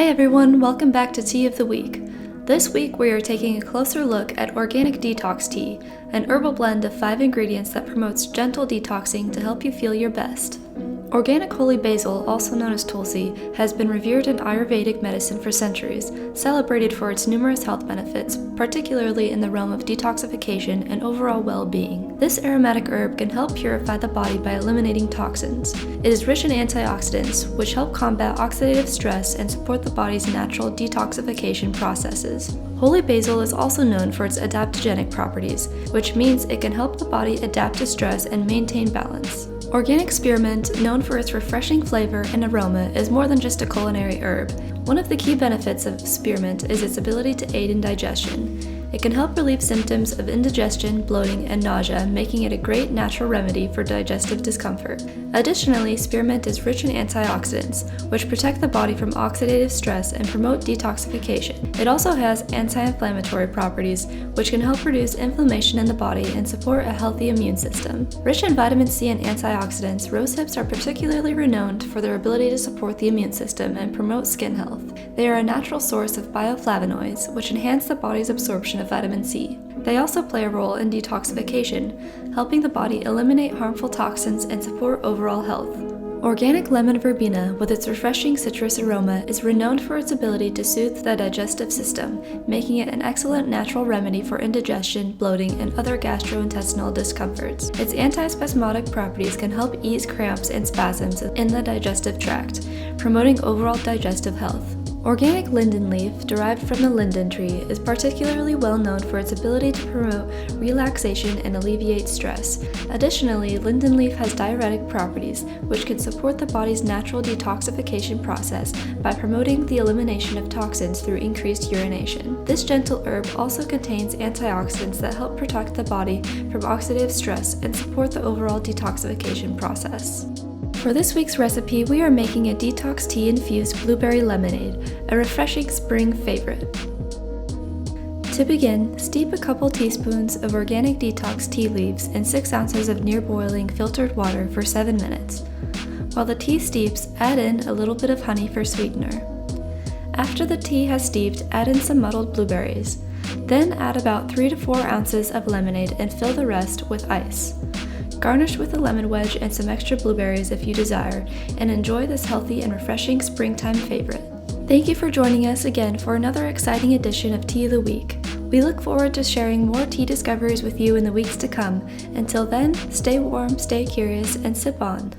Hey everyone, welcome back to Tea of the Week. This week we are taking a closer look at Organic Detox Tea, an herbal blend of 5 ingredients that promotes gentle detoxing to help you feel your best. Organic holy basil, also known as tulsi, has been revered in Ayurvedic medicine for centuries, celebrated for its numerous health benefits, particularly in the realm of detoxification and overall well-being. This aromatic herb can help purify the body by eliminating toxins. It is rich in antioxidants, which help combat oxidative stress and support the body's natural detoxification processes. Holy basil is also known for its adaptogenic properties, which means it can help the body adapt to stress and maintain balance. Organic spearmint, known for its refreshing flavor and aroma, is more than just a culinary herb. One of the key benefits of spearmint is its ability to aid in digestion. It can help relieve symptoms of indigestion, bloating, and nausea, making it a great natural remedy for digestive discomfort. Additionally, spearmint is rich in antioxidants, which protect the body from oxidative stress and promote detoxification. It also has anti-inflammatory properties, which can help reduce inflammation in the body and support a healthy immune system. Rich in vitamin C and antioxidants, rosehips are particularly renowned for their ability to support the immune system and promote skin health. They are a natural source of bioflavonoids, which enhance the body's absorption of vitamin C. They also play a role in detoxification, helping the body eliminate harmful toxins and support overall health. Organic lemon verbena, with its refreshing citrus aroma, is renowned for its ability to soothe the digestive system, making it an excellent natural remedy for indigestion, bloating, and other gastrointestinal discomforts. Its antispasmodic properties can help ease cramps and spasms in the digestive tract, promoting overall digestive health. Organic linden leaf, derived from the linden tree, is particularly well known for its ability to promote relaxation and alleviate stress. Additionally, linden leaf has diuretic properties, which can support the body's natural detoxification process by promoting the elimination of toxins through increased urination. This gentle herb also contains antioxidants that help protect the body from oxidative stress and support the overall detoxification process. For this week's recipe, we are making a detox tea-infused blueberry lemonade, a refreshing spring favorite. To begin, steep a couple teaspoons of organic detox tea leaves in 6 ounces of near-boiling filtered water for 7 minutes. While the tea steeps, add in a little bit of honey for sweetener. After the tea has steeped, add in some muddled blueberries. Then add about 3 to 4 ounces of lemonade and fill the rest with ice. Garnish with a lemon wedge and some extra blueberries if you desire, and enjoy this healthy and refreshing springtime favorite. Thank you for joining us again for another exciting edition of Tea of the Week. We look forward to sharing more tea discoveries with you in the weeks to come. Until then, stay warm, stay curious, and sip on.